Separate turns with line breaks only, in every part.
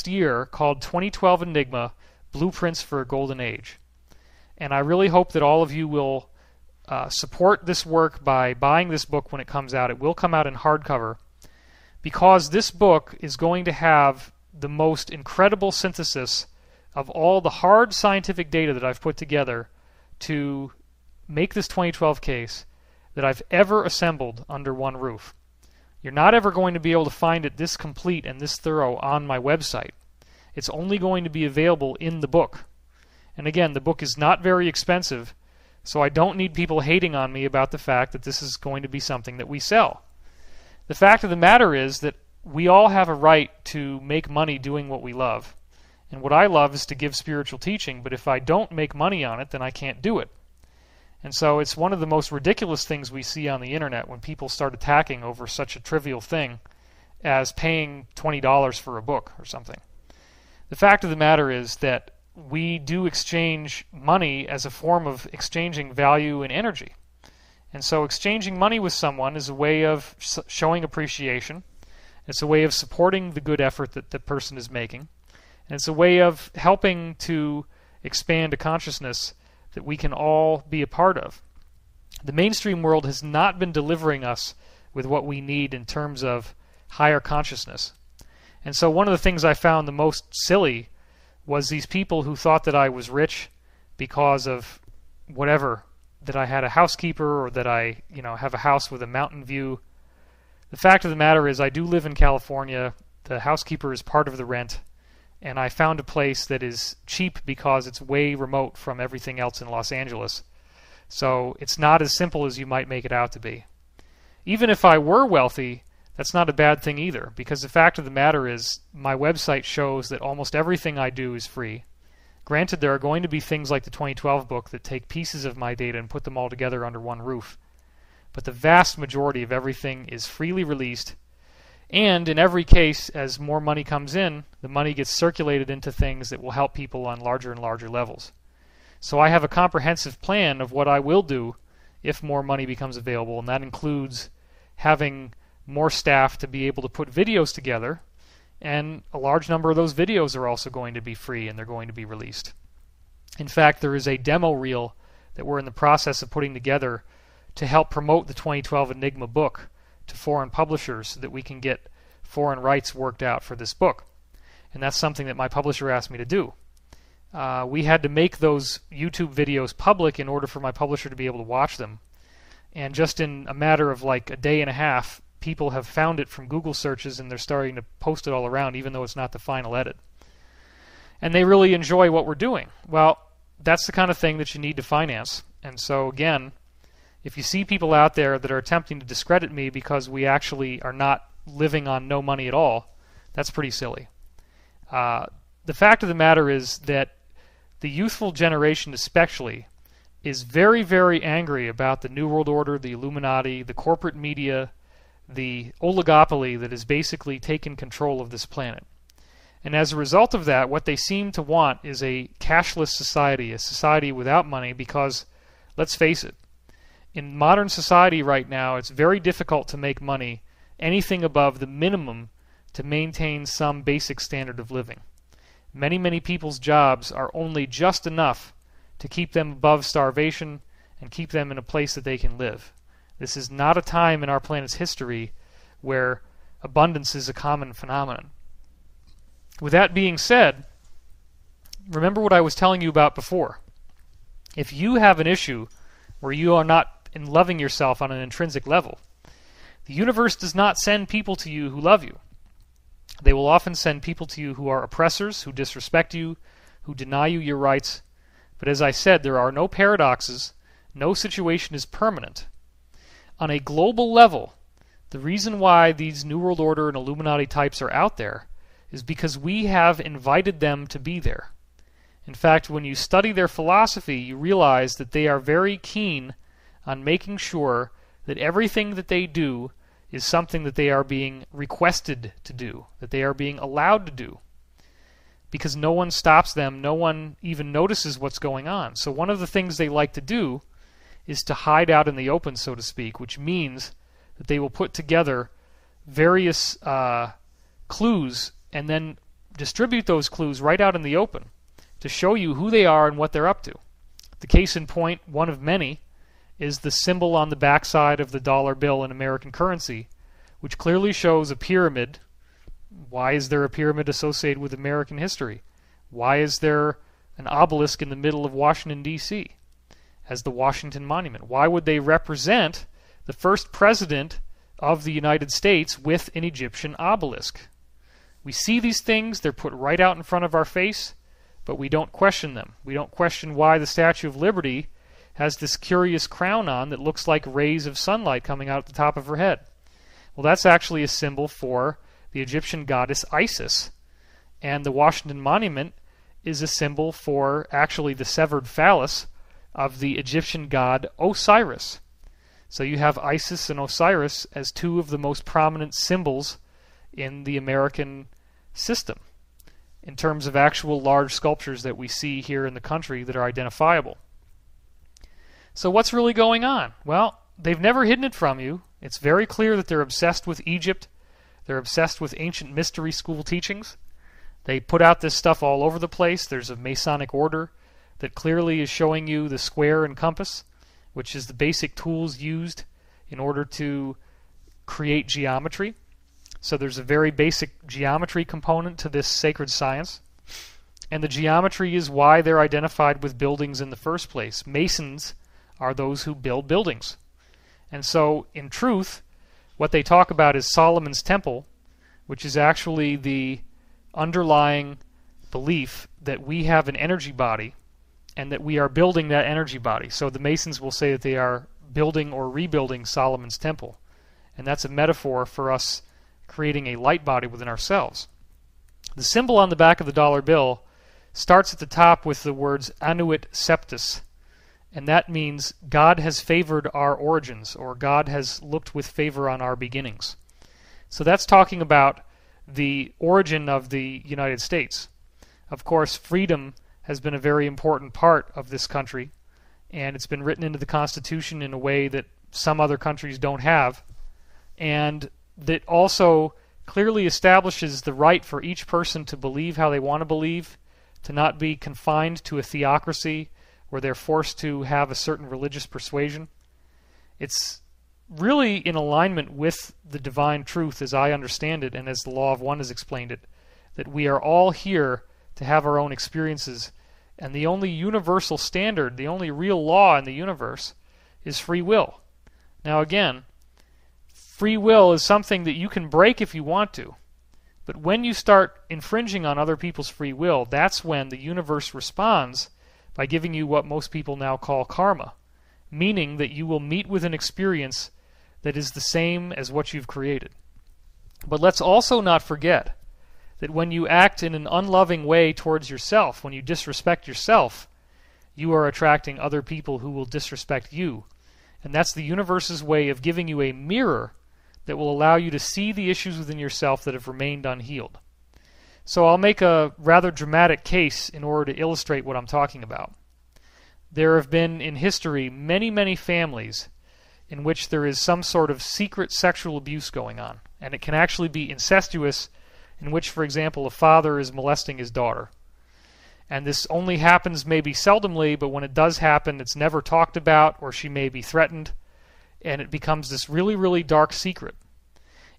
year called 2012 Enigma: Blueprints for a Golden Age. And I really hope that all of you will support this work by buying this book when it comes out. It will come out in hardcover, because this book is going to have the most incredible synthesis of all the hard scientific data that I've put together to make this 2012 case that I've ever assembled under one roof. You're not ever going to be able to find it this complete and this thorough on my website. It's only going to be available in the book. And again, the book is not very expensive, so I don't need people hating on me about the fact that this is going to be something that we sell. The fact of the matter is that we all have a right to make money doing what we love. And what I love is to give spiritual teaching, but if I don't make money on it, then I can't do it. And so it's one of the most ridiculous things we see on the internet when people start attacking over such a trivial thing as paying $20 for a book or something. The fact of the matter is that we do exchange money as a form of exchanging value and energy. And so exchanging money with someone is a way of showing appreciation. It's a way of supporting the good effort that the person is making. And it's a way of helping to expand a consciousness that we can all be a part of. The mainstream world has not been delivering us with what we need in terms of higher consciousness. And so one of the things I found the most silly was these people who thought that I was rich because of whatever, that I had a housekeeper or that I, have a house with a mountain view. The fact of the matter is I do live in California. The housekeeper is part of the rent. And I found a place that is cheap because it's way remote from everything else in Los Angeles. So it's not as simple as you might make it out to be. Even if I were wealthy, that's not a bad thing either, because the fact of the matter is my website shows that almost everything I do is free. Granted, there are going to be things like the 2012 book that take pieces of my data and put them all together under one roof. But the vast majority of everything is freely released. And in every case, as more money comes in, the money gets circulated into things that will help people on larger and larger levels. So I have a comprehensive plan of what I will do if more money becomes available, and that includes having more staff to be able to put videos together, and a large number of those videos are also going to be free and they're going to be released. In fact, there is a demo reel that we're in the process of putting together to help promote the 2012 Enigma book to foreign publishers so that we can get foreign rights worked out for this book. And that's something that my publisher asked me to do. We had to make those YouTube videos public in order for my publisher to be able to watch them. And just in a matter of like a day and a half, people have found it from Google searches and they're starting to post it all around, even though it's not the final edit. And they really enjoy what we're doing. Well, that's the kind of thing that you need to finance. And so again, if you see people out there that are attempting to discredit me because we actually are not living on no money at all, that's pretty silly. The fact of the matter is that the youthful generation especially is very, very angry about the New World Order, the Illuminati, the corporate media, the oligopoly that has basically taken control of this planet. And as a result of that, what they seem to want is a cashless society, a society without money, because, let's face it, in modern society right now, it's very difficult to make money anything above the minimum to maintain some basic standard of living. Many, many people's jobs are only just enough to keep them above starvation and keep them in a place that they can live. This is not a time in our planet's history where abundance is a common phenomenon. With that being said, remember what I was telling you about before. If you have an issue where you are not in loving yourself on an intrinsic level, the universe does not send people to you who love you. They will often send people to you who are oppressors, who disrespect you, who deny you your rights. But as I said, there are no paradoxes. No situation is permanent. On a global level, the reason why these New World Order and Illuminati types are out there is because we have invited them to be there. In fact, when you study their philosophy, you realize that they are very keen on making sure that everything that they do is something that they are being requested to do, that they are being allowed to do. Because no one stops them, no one even notices what's going on. So one of the things they like to do is to hide out in the open, so to speak, which means that they will put together various clues and then distribute those clues right out in the open to show you who they are and what they're up to. The case in point, one of many, is the symbol on the backside of the dollar bill in American currency, which clearly shows a pyramid. Why is there a pyramid associated with American history? Why is there an obelisk in the middle of Washington, D.C. as the Washington Monument? Why would they represent the first president of the United States with an Egyptian obelisk? We see these things, they're put right out in front of our face, but we don't question them. We don't question why the Statue of Liberty has this curious crown on that looks like rays of sunlight coming out at the top of her head. Well, that's actually a symbol for the Egyptian goddess Isis, and the Washington Monument is a symbol for actually the severed phallus of the Egyptian god Osiris. So you have Isis and Osiris as two of the most prominent symbols in the American system in terms of actual large sculptures that we see here in the country that are identifiable. So what's really going on? Well, they've never hidden it from you. It's very clear that they're obsessed with Egypt. They're obsessed with ancient mystery school teachings. They put out this stuff all over the place. There's a Masonic order that clearly is showing you the square and compass, which is the basic tools used in order to create geometry. So there's a very basic geometry component to this sacred science. And the geometry is why they're identified with buildings in the first place. Masons are those who build buildings. And so, in truth, what they talk about is Solomon's Temple, which is actually the underlying belief that we have an energy body and that we are building that energy body. So the Masons will say that they are building or rebuilding Solomon's Temple. And that's a metaphor for us creating a light body within ourselves. The symbol on the back of the dollar bill starts at the top with the words Annuit Septus, and that means God has favored our origins, or God has looked with favor on our beginnings. So that's talking about the origin of the United States. Of course, freedom has been a very important part of this country, and it's been written into the Constitution in a way that some other countries don't have, and that also clearly establishes the right for each person to believe how they want to believe, to not be confined to a theocracy where they're forced to have a certain religious persuasion. It's really in alignment with the divine truth as I understand it and as the Law of One has explained it, that we are all here to have our own experiences, and the only universal standard, the only real law in the universe is free will. Now again, free will is something that you can break if you want to. But when you start infringing on other people's free will, that's when the universe responds by giving you what most people now call karma, meaning that you will meet with an experience that is the same as what you've created. But let's also not forget that when you act in an unloving way towards yourself, when you disrespect yourself, you are attracting other people who will disrespect you. And that's the universe's way of giving you a mirror that will allow you to see the issues within yourself that have remained unhealed. So I'll make a rather dramatic case in order to illustrate what I'm talking about. There have been in history many, many families in which there is some sort of secret sexual abuse going on. And it can actually be incestuous, in which, for example, a father is molesting his daughter. And this only happens maybe seldomly, but when it does happen, it's never talked about, or she may be threatened, and it becomes this really, really dark secret.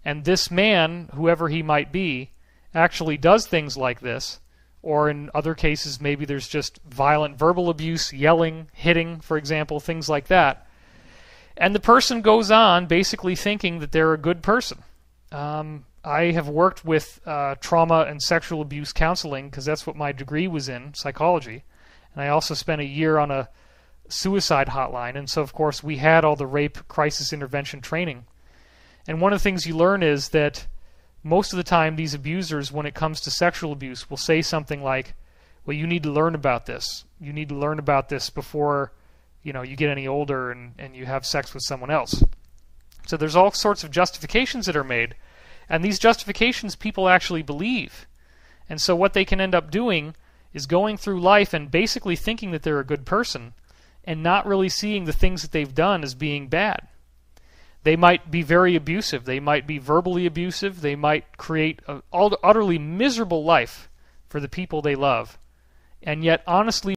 And this man, whoever he might be, actually does things like this, or in other cases maybe there's just violent verbal abuse, yelling, hitting, for example, things like that. And the person goes on basically thinking that they're a good person. I have worked with trauma and sexual abuse counseling because that's what my degree was in, psychology. And I also spent a year on a suicide hotline, and so of course we had all the rape crisis intervention training. And one of the things you learn is that most of the time these abusers, when it comes to sexual abuse, will say something like, well, you need to learn about this. You need to learn about this before you get any older and you have sex with someone else. So there's all sorts of justifications that are made, and these justifications people actually believe. And so what they can end up doing is going through life and basically thinking that they're a good person and not really seeing the things that they've done as being bad. They might be very abusive. They might be verbally abusive. They might create an utterly miserable life for the people they love. And yet, honestly